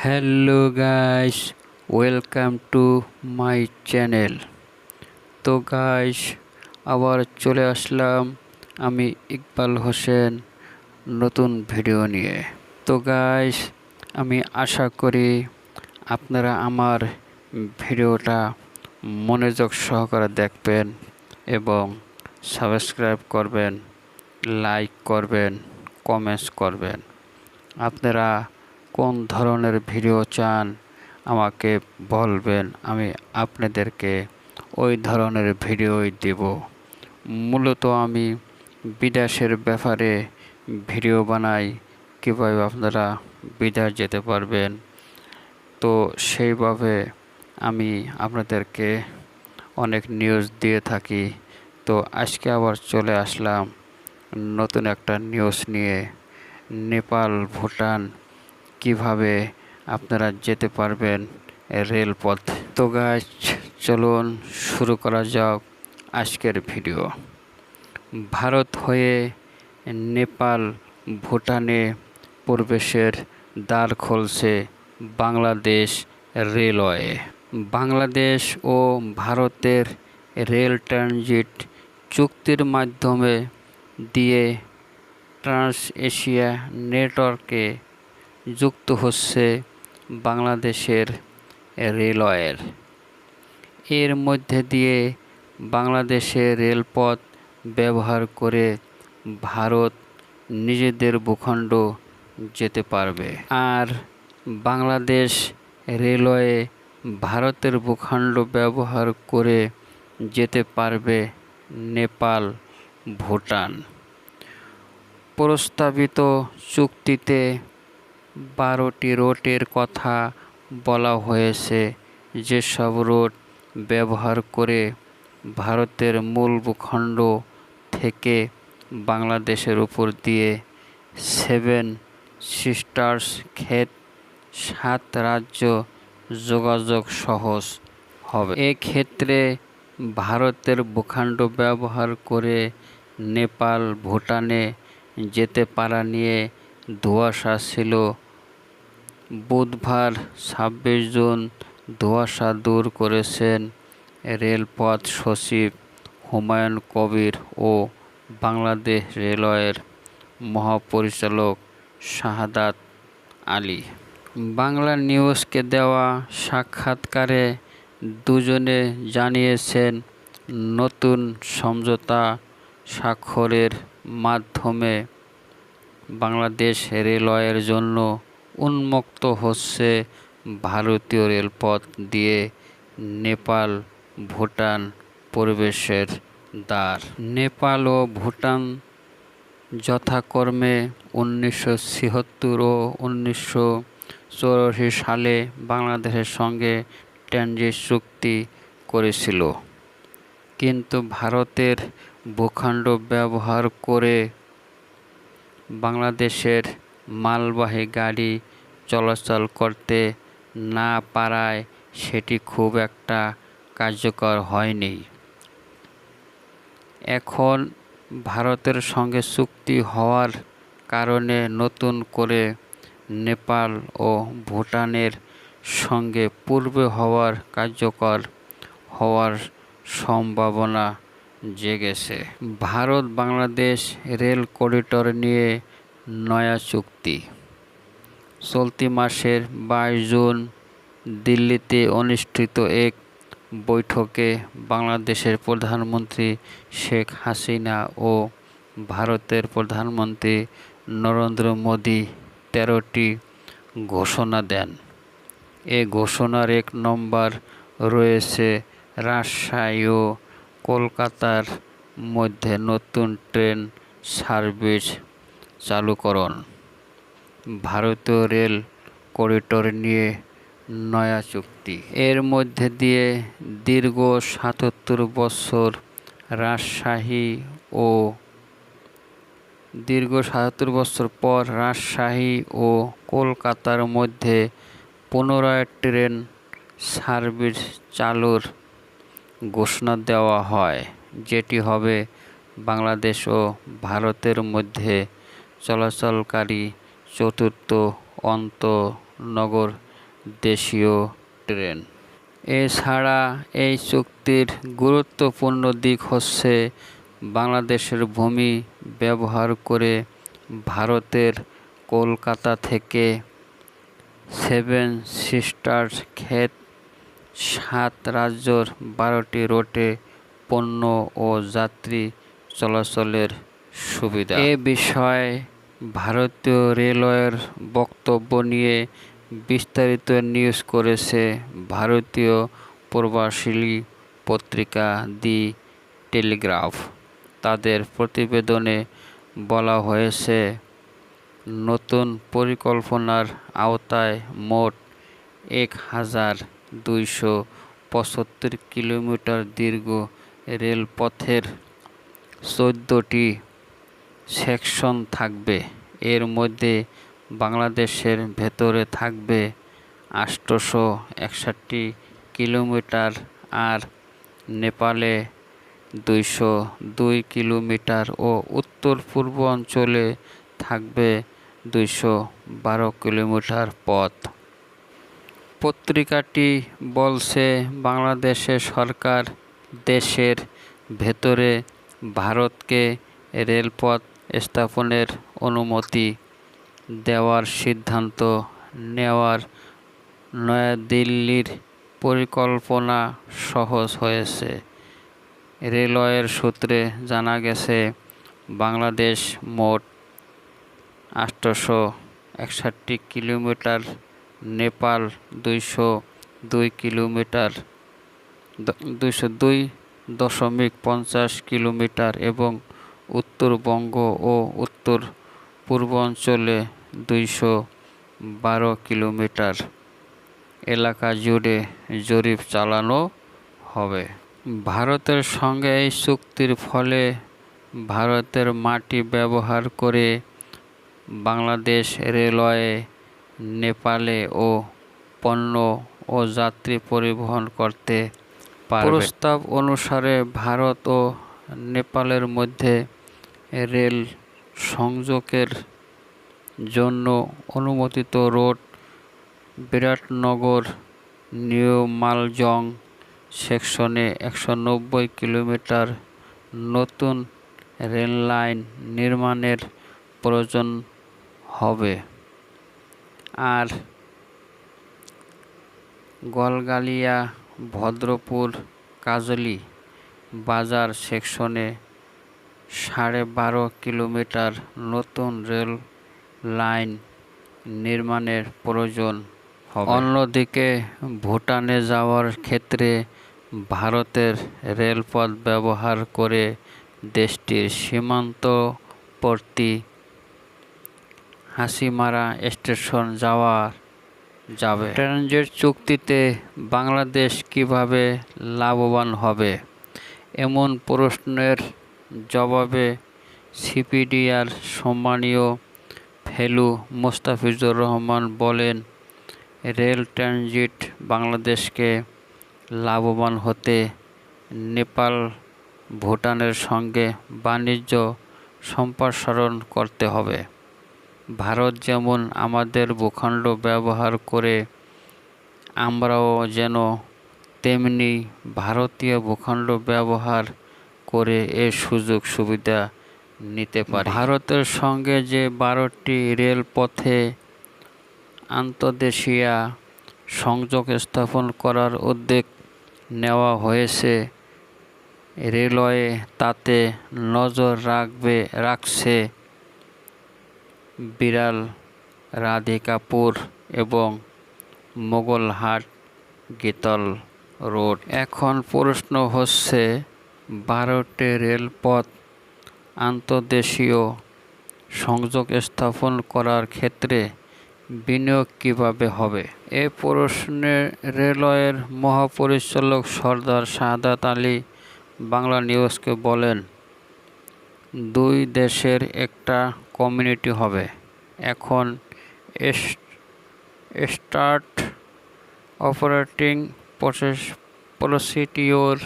Hello guys, welcome to my channel. তো guys, আবার চলে আসলাম আমি ইকবাল হোসেন নতুন ভিডিও নিয়ে। তো গাইস, আমি আশা করি আপনারা আমার ভিডিওটা মনোযোগ সহকারে দেখবেন এবং সাবস্ক্রাইব করবেন, লাইক করবেন, কমেন্টস করবেন। আপনারা কোন ধরনের ভিডিও চান আমাকে বলবেন, আমি আপনাদেরকে ওই ধরনের ভিডিওই দেব। মূলত আমি বিদেশের ব্যাপারে ভিডিও বানাই, কীভাবে আপনারা বিদেশ যেতে পারবেন। তো সেইভাবে আমি আপনাদেরকে অনেক নিউজ দিয়ে থাকি। তো আজকে আবার চলে আসলাম নতুন একটা নিউজ নিয়ে। নেপাল, ভুটান কিভাবে আপনারা যেতে পারবেন রেলপথ। তো গাইস, চলুন শুরু করা যাক আজকের ভিডিও। ভারত হয়ে নেপাল, ভুটানে প্রবেশের দ্বার খুলছে বাংলাদেশ রেলওয়ে। বাংলাদেশ ও ভারতের রেল ট্রানজিট চুক্তির মাধ্যমে দিয়ে ট্রান্স এশিয়া নেটওয়ার্কে যুক্ত হচ্ছে বাংলাদেশের রেলওয়ের। এর মধ্যে দিয়ে বাংলাদেশের রেলপথ ব্যবহার করে ভারত নিজেদের ভূখণ্ড যেতে পারবে, আর বাংলাদেশ রেলওয়ে ভারতের ভূখণ্ড ব্যবহার করে যেতে পারবে নেপাল, ভুটান। প্রস্তাবিত চুক্তিতে 12টি রুটের কথা বলা হয়েছে, যেসব রুট ব্যবহার করে ভারতের মূল ভূখণ্ড থেকে বাংলাদেশের উপর দিয়ে 7 সিস্টার্স ক্ষেত 7 রাজ্য যোগাযোগ সহজ হবে। এক্ষেত্রে ভারতের ভূখণ্ড ব্যবহার করে নেপাল, ভুটানে যেতে পারা নিয়ে ধোঁয়াশা ছিল। বুধবার 26 জুন ধোঁয়াশা দূর করেছেন রেলপথ সচিব হুমায়ুন কবির ও বাংলাদেশ রেলওয়ের মহাপরিচালক শাহাদাত আলী। বাংলা নিউজকে দেওয়া সাক্ষাৎকারে দুজনে জানিয়েছেন, নতুন সমঝোতা স্বাক্ষরের মাধ্যমে বাংলাদেশ রেলওয়ের জন্য উন্মুক্ত হচ্ছে ভারতীয় রেলপথ দিয়ে নেপাল, ভুটান প্রবেশের দ্বার। নেপাল ও ভুটান যথাক্রমে 1976 ও 1984 সালে বাংলাদেশের সঙ্গে ট্রানজিট চুক্তি করেছিল, কিন্তু ভারতের ভূখণ্ড ব্যবহার করে বাংলাদেশের মালবাহী গাড়ি চলাচল করতে না পারায় সেটি খুব একটা কার্যকর হয়নি। এখন ভারতের সঙ্গে চুক্তি হওয়ার কারণে নতুন করে নেপাল ও ভুটানের সঙ্গে পূর্বে হওয়ার কার্যকর হওয়ার সম্ভাবনা জেগেছে। ভারত বাংলাদেশ রেল করিডোর নিয়ে নয়া চুক্তি। চলতি মাসের 22 জুন দিল্লিতে অনুষ্ঠিত এক বৈঠকে বাংলাদেশের প্রধানমন্ত্রী শেখ হাসিনা ও ভারতের প্রধানমন্ত্রী নরেন্দ্র মোদী 13টি ঘোষণা দেন। এ ঘোষণার 1 নম্বর রয়েছে রাজশাহী ও কলকাতার মধ্যে নতুন ট্রেন সার্ভিস চালুকরণ। ভারতীয় রেল করিডোর নিয়ে নয়া চুক্তি। এর মধ্যে দিয়ে দীর্ঘ 77 বছর পর রাজশাহী ও কলকাতার মধ্যে পুনরায় ট্রেন সার্ভিস চালুর ঘোষণা দেওয়া হয়, যেটি হবে বাংলাদেশ ও ভারতের মধ্যে চলাচলকারী চতুর্থ আন্তঃনগর দেশীয় ট্রেন। এছাড়া এই চুক্তির গুরুত্বপূর্ণ দিক হচ্ছে বাংলাদেশের ভূমি ব্যবহার করে ভারতের কলকাতা থেকে সেভেন সিস্টার্স ক্ষেত 7 রাজ্যর 12টি রুটে পণ্য ও যাত্রী চলাচলের সুবিধা। এ বিষয়ে ভারতীয় রেলওয়ের বক্তব্য নিয়ে বিস্তারিত নিউজ করেছে ভারতীয় প্রভাবশালী পত্রিকা দি টেলিগ্রাফ। তাদের প্রতিবেদনে বলা হয়েছে, নতুন পরিকল্পনার আওতায় মোট 1275 কিলোমিটার দীর্ঘ রেলপথের 14টি সেকশন থাকবে। এর মধ্যে বাংলাদেশের ভেতরে থাকবে 861 কিলোমিটার আর নেপালে 202 কিলোমিটার ও উত্তর পূর্বাঞ্চলে থাকবে 212 কিলোমিটার পথ। পত্রিকাটি বলছে, বাংলাদেশের সরকার দেশের ভেতরে ভারতকে রেলপথ স্থাপনের অনুমতি দেওয়ার সিদ্ধান্ত নেওয়ার নয়াদিল্লির পরিকল্পনা সহজ হয়েছে। রেলওয়ের সূত্রে জানা গেছে, বাংলাদেশ মোট 861 কিলোমিটার, নেপাল 202.50 কিলোমিটার এবং উত্তরবঙ্গ ও উত্তর পূর্বাঞ্চলে 212 কিলোমিটার এলাকা জুড়ে জরিপ চালানো হবে। ভারতের সঙ্গে এই চুক্তির ফলে ভারতের মাটি ব্যবহার করে বাংলাদেশ রেলওয়ে নেপালে ও পণ্য ও যাত্রী পরিবহন করতে পারবে। প্রস্তাব অনুসারে ভারত ও নেপালের মধ্যে রেল সংযোগের জন্য অনুমোদিত রুট বিরাটনগর নিউ মালজং সেকশনে 190 কিলোমিটার নতুন রেললাইন নির্মাণের প্রয়োজন হবে। আর গলগালিয়া ভদ্রপুর কাজলি বাজার সেকশনে 12.5 কিলোমিটার নতুন রেল লাইন নির্মাণের প্রয়োজন হবে। অন্যদিকে ভুটানে যাওয়ার ক্ষেত্রে ভারতের রেলপথ ব্যবহার করে দেশটির সীমান্তবর্তী হাসিমারা স্টেশন যাওয়া যাবে। ট্রানজিট চুক্তিতে বাংলাদেশ কিভাবে লাভবান হবে? এমন প্রশ্নের জবাবে সিপিডিআর সম্মানীয় ফেলো মোস্তাফিজুর রহমান বলেন, রেল ট্রানজিট বাংলাদেশকে লাভবান হতে নেপাল ভুটানের সঙ্গে বাণিজ্য সম্প্রসারণ করতে হবে। ভারত যেমন আমাদের ভূখণ্ড ব্যবহার করে, আমরাও যেন তেমনি ভারতীয় ভূখণ্ড ব্যবহার করে এর সুযোগ সুবিধা নিতে পারি। ভারতের সঙ্গে যে 12টি রেলপথে আন্তঃদেশীয় সংযোগ স্থাপন করার উদ্যোগ নেওয়া হয়েছে, রেলওয়ে তাতে নজর রাখছে। বিরাল, রাধিকাপুর এবং মোগলহাট গীতল রোড। এখন প্রশ্ন হচ্ছে, 12টি রেলপথ আন্তঃদেশীয় সংযোগ স্থাপন করার ক্ষেত্রে বিনিয়োগ কিভাবে হবে? এ প্রশ্নে রেলওয়ের মহাপরিচালক সর্দার শাহাদাত আলী বাংলা নিউজকে বলেন, 2 দেশের একটা কমিউনিটি হবে। এখন স্টার্ট অপারেটিং প্রসিডিওর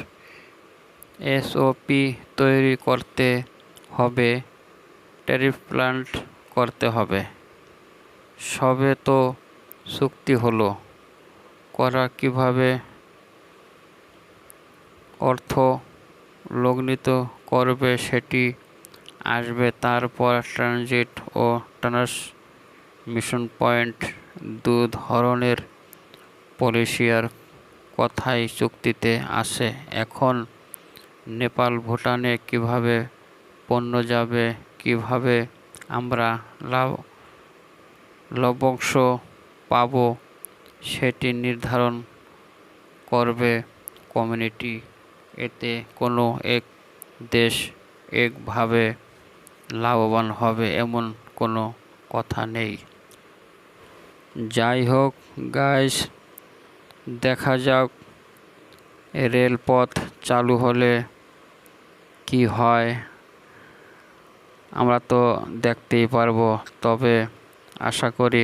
SOP তৈরি করতে হবে, ট্যারিফ প্ল্যান করতে হবে। সবে তো চুক্তি হলো, করা কিভাবে অর্থ লগ্নিত করবে সেটি আসবে। তারপর ট্রানজিট ও ট্রান্সমিশন পয়েন্ট দু ধরনের পলিসির কথাই চুক্তিতে আছে। এখন নেপাল ভুটানে কিভাবে পণ্য যাবে, কিভাবে আমরা লভ্যাংশ পাব সেটি নির্ধারণ করবে কমিউনিটি। এতে কোনো এক দেশ একভাবে লাভবান হবে এমন কোনো কথা নেই। যাই হোক গাইস, দেখা যাক রেলপথ চালু হলে কি হয়, আমরা তো দেখতেই পারবো। তবে আশা করি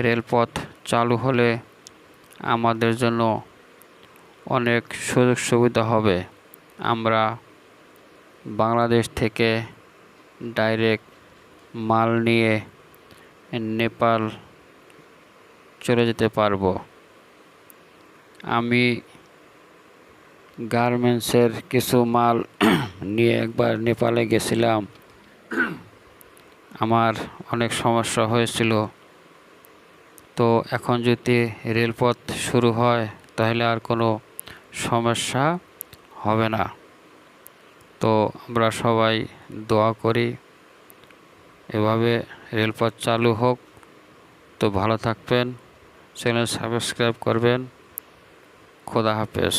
রেলপথ চালু হলে আমাদের জন্য অনেক সুযোগ সুবিধা হবে। আমরা বাংলাদেশ থেকে ডাইরেক্ট মাল নিয়ে নেপাল চলে যেতে পারবো। আমি গার্মেন্টসের কিছু মাল নিয়ে একবার নেপালে গেছিলাম, আমার অনেক সমস্যা হয়েছিল। তো এখন যদি রেলপথ শুরু হয় তাহলে আর কোনো সমস্যা হবে না। তো আমরা সবাই দোয়া করি এভাবে রেলপথ চালু হোক। তো ভালো থাকবেন, চ্যানেল সাবস্ক্রাইব করবেন। খোদা হাফেজ।